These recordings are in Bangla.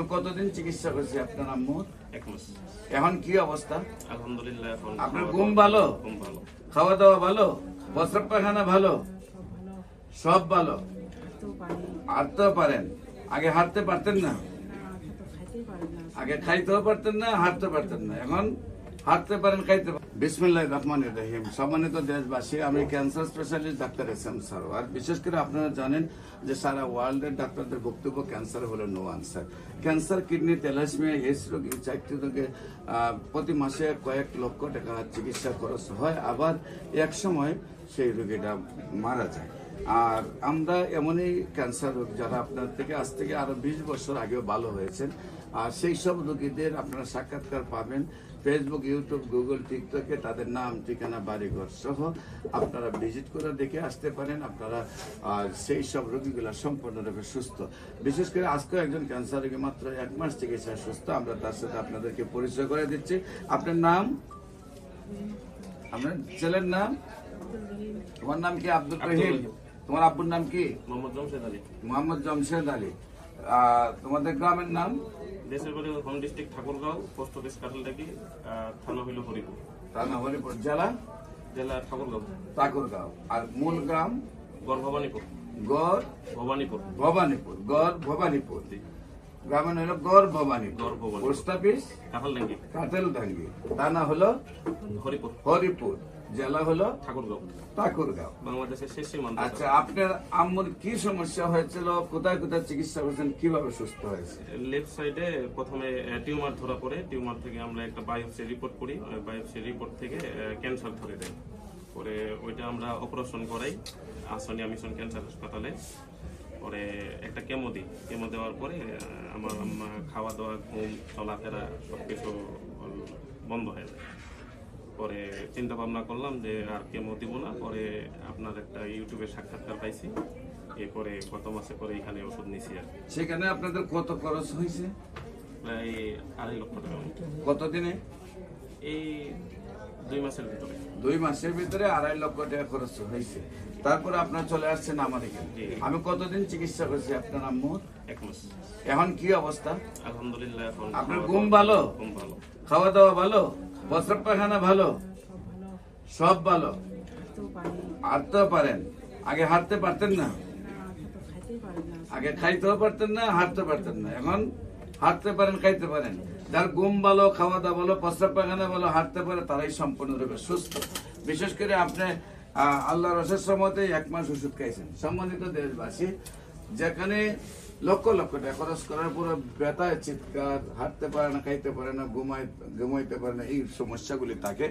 আমি কতদিন চিকিৎসা করছি আপনার আম্মুর? 1 মাস। এখন কি অবস্থা? আলহামদুলিল্লাহ এখন আপনার ঘুম ভালো, ঘুম ভালো। খাওয়া দাওয়া ভালো, প্রস্রাব পায়খানা ভালো, সব ভালো। হাঁটতেও পারেন, আগে হাঁটতে পারতেন না, আগে খাইতেও পারতেন না, হাঁটতে পারতেন না, এখন হাঁটতে পারেন, খাইতে পারেন। বিসমিল্লাহির রহমানির রহিম। সম্মানিত দেশবাসী, আমি cancer specialist doctor SM. Sarwar. বিশেষ করে আপনারা জানেন যে সারা ওয়ার্ল্ডের ডাক্তারদের বক্তব্য ক্যান্সার হলো no answer. Cancer, kidney, thalassemia, AIDS রোগ, এই 4টি রোগে প্রতি মাসে কয়েক লক্ষ টাকা চিকিৎসা খরচ হয়, আবার এক সময় সেই রোগীটা মারা যায়। আর আমরা এমনই ক্যান্সার রোগ যারা আপনার থেকে আজ থেকে আরো 20 বছর আগেও ভালো হয়েছেন, আর সেই সব রোগীদের আপনারা সাক্ষাৎকার পাবেন ফেসবুক, ইউটিউব, গুগল, টিকটকে। তাদের নাম, ঠিকানা, বাড়িঘর সহ আপনারা ভিজিট করে দেখে আসতে পারেন। আপনারা সেই সব রোগীগুলা সম্পূর্ণরূপে সুস্থ। বিশেষ করে আজকেও একজন ক্যান্সার রোগী মাত্র 1 মাস চিকিৎসা সুস্থ। আমরা তার সাথে আপনাদেরকে পরিচয় করে দিচ্ছি। আপনার নাম? আপনার ছেলের নাম? তোমার নাম কি? আব্দুল রহিম। তোমার আব্বুর নাম কি? মোহাম্মদ জমশেদ আলী। মোহাম্মদ জমশেদ আলী। তোমাদের গ্রামের নাম? দেশের বাড়ি home district Thakurgaon, post office Katoltaki, থানা হইল হরিপুর। থানা হরিপুর, জেলা জেলা ঠাকুরগাঁও। ঠাকুরগাঁও। আর মূল গ্রাম? গড় ভবানীপুর। গড় ভবানীপুর। ভবানীপুর। গড় ভবানীপুর। গ্রামের হলো গড় ভবানীপুর। গড় ভবানীপুর। Post office Kanthaldangi. কাটেলডাঙ্গি। থানা হলো হরিপুর। হরিপুর। জেলা হলো ঠাকুরগাঁও। ঠাকুরগাঁও। বাংলাদেশের শেষ সীমান্ত। আচ্ছা, আপনার আম্মুর কি সমস্যা হয়েছিল? কোথায় কোথায় চিকিৎসা করেছেন? কিভাবে সুস্থ হয়েছে? লেফট সাইডে প্রথমে টিউমার ধরা পড়ে। টিউমার থেকে আমরা একটা বায়োপসি রিপোর্ট করি। বায়োপসি রিপোর্ট থেকে ক্যান্সার ধরে দেয়। পরে ওইটা আমরা অপারেশন করাই আসনিয়া মিশন ক্যান্সার হাসপাতালে। পরে একটা কেমো দিই। কেমো দেওয়ার পরে আমার আম্মা খাওয়া দাওয়া, ঘুম, চলাফেরা সবকিছু বন্ধ হয়ে যায়। পরে চিন্তা ভাবনা করলাম যে আর কেমো দিব না। পরে আপনার একটা ইউটিউবে সাক্ষাৎকার পাইছি। এরপরে গত মাসে পরে এখানে ওষুধ নিয়েছি। আর সেখানে আপনাদের কত খরচ হয়েছে? প্রায় 2.5 লক্ষ টাকা মতো। কতদিনে? এই 2 মাসের ভিতরে। 2 মাসের ভিতরে 2.5 লক্ষ টাকা খরচ হয়েছে। তারপরে আপনার চলে আসছেন আমার এখানে। আমি কতদিন চিকিৎসা করছি আপনার আম্মুর? 1 মাস। এখন কি অবস্থা? আলহামদুলিল্লাহ এখন আপনার ঘুম ভালো, ঘুম ভালো, খাওয়া দাওয়া ভালো, প্রস্রাব পায়খানা ভালো, সব ভালো, হাঁটতেও পারেন, আগে হাঁটতে পারতেন না, আগে খাইতেও পারতেন না, হাঁটতে পারতেন না, এখন হাঁটতে পারেন, খাইতে পারেন। যার ঘুম ভালো, খাওয়া দাওয়া ভালো, প্রস্রাব পায়খানা ভালো, হাঁটতে পারে, তারাই সম্পূর্ণরূপে সুস্থ। বিশেষ করে আপনি আল্লাহর অশেষ রহমতে 1 মাস ওষুধ খাইছেন। সম্মানিত দেশবাসী, যেখানে লক্ষ লক্ষ টাকা খরচ করার পরে ব্যথায় চিৎকার, হাঁটতে পারে না, খাইতে পারে না, ঘুমাইতে পারে না, এই সমস্যাগুলি থাকে।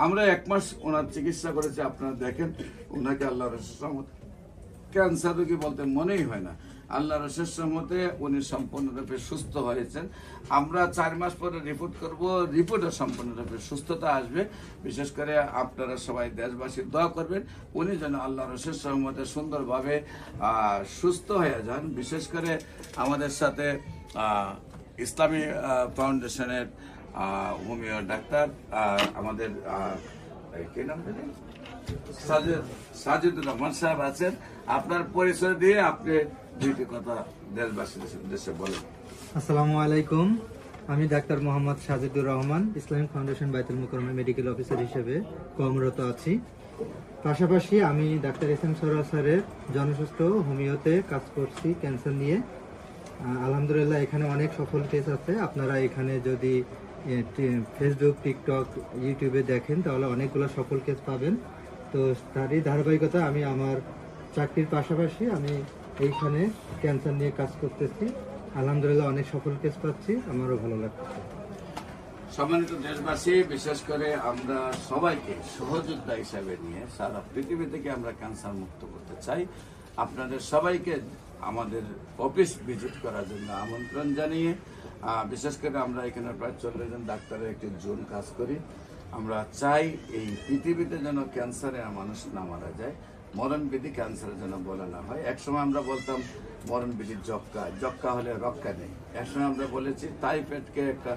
আমরা 1 মাস ওনার চিকিৎসা করেছি। আপনারা দেখেন, ওনাকে আল্লাহর অশেষ রহমতে ক্যান্সার রোগী বলতে মনেই হয় না। আল্লাহর অশেষ রহমতে উনি সম্পূর্ণরূপে সুস্থ হয়েছেন। আমরা 4 মাস পরে রিপোর্ট করব, রিপোর্টে সম্পূর্ণরূপে সুস্থতা আসবে। বিশেষ করে আপনারা সবাই দেশবাসী দোয়া করবেন উনি যেন আল্লাহর অশেষ রহমতে সুন্দরভাবে সুস্থ হয়ে যান। বিশেষ করে আমাদের সাথে ইসলামী ফাউন্ডেশনের হোমিও ডাক্তার আমাদের কি নাম জানেন, সাজিদুর রহমান সাহেব আছেন। আপনার পরিচয় দিয়ে আপনি 2টি কথা দেশবাসীদের উদ্দেশ্যে বলেন। আসসালামু আলাইকুম। আমি doctor Mohammad Sajidur Rahman, Islamic foundation বাইতুল মুকাররমে মেডিকেল অফিসার হিসেবে কর্মরত আছি। পাশাপাশি আমি ডাক্তার এস.এম. সরওয়ার স্যারের জনস্বাস্থ্য হোমিওতে কাজ করছি ক্যান্সার নিয়ে। আলহামদুলিল্লাহ এখানে অনেক সফল কেস আছে। আপনারা এখানে যদি ফেসবুক, টিকটক, ইউটিউবে দেখেন তাহলে অনেকগুলো সফল কেস পাবেন। তো তারই ধারাবাহিকতা আমি আমার চাকরির পাশাপাশি আমি এইখানে ক্যান্সার নিয়ে কাজ করতেছি। আলহামদুলিল্লাহ অনেক সফল কেস পাচ্ছি, আমারও ভালো লাগছে। সম্মানিত দেশবাসী, বিশেষ করে আমরা সবাইকে সহযোদ্ধা হিসাবে নিয়ে সারা পৃথিবী থেকে আমরা ক্যান্সার মুক্ত করতে চাই। আপনাদের সবাইকে আমাদের অফিস ভিজিট করার জন্য আমন্ত্রণ জানিয়ে, বিশেষ করে আমরা এখানে প্রায় 40 জন ডাক্তারের একটি জোন কাজ করি। আমরা চাই এই পৃথিবীতে যেন ক্যান্সারে মানুষ না মারা যায়, মরণবিধি ক্যান্সারের জন্য বলা না হয়। একসময় আমরা বলতাম মরণবিধি যক্কা, যক্কা হলে রক্ষা নেই। একসময় আমরা বলেছি টাইফয়েডকে একটা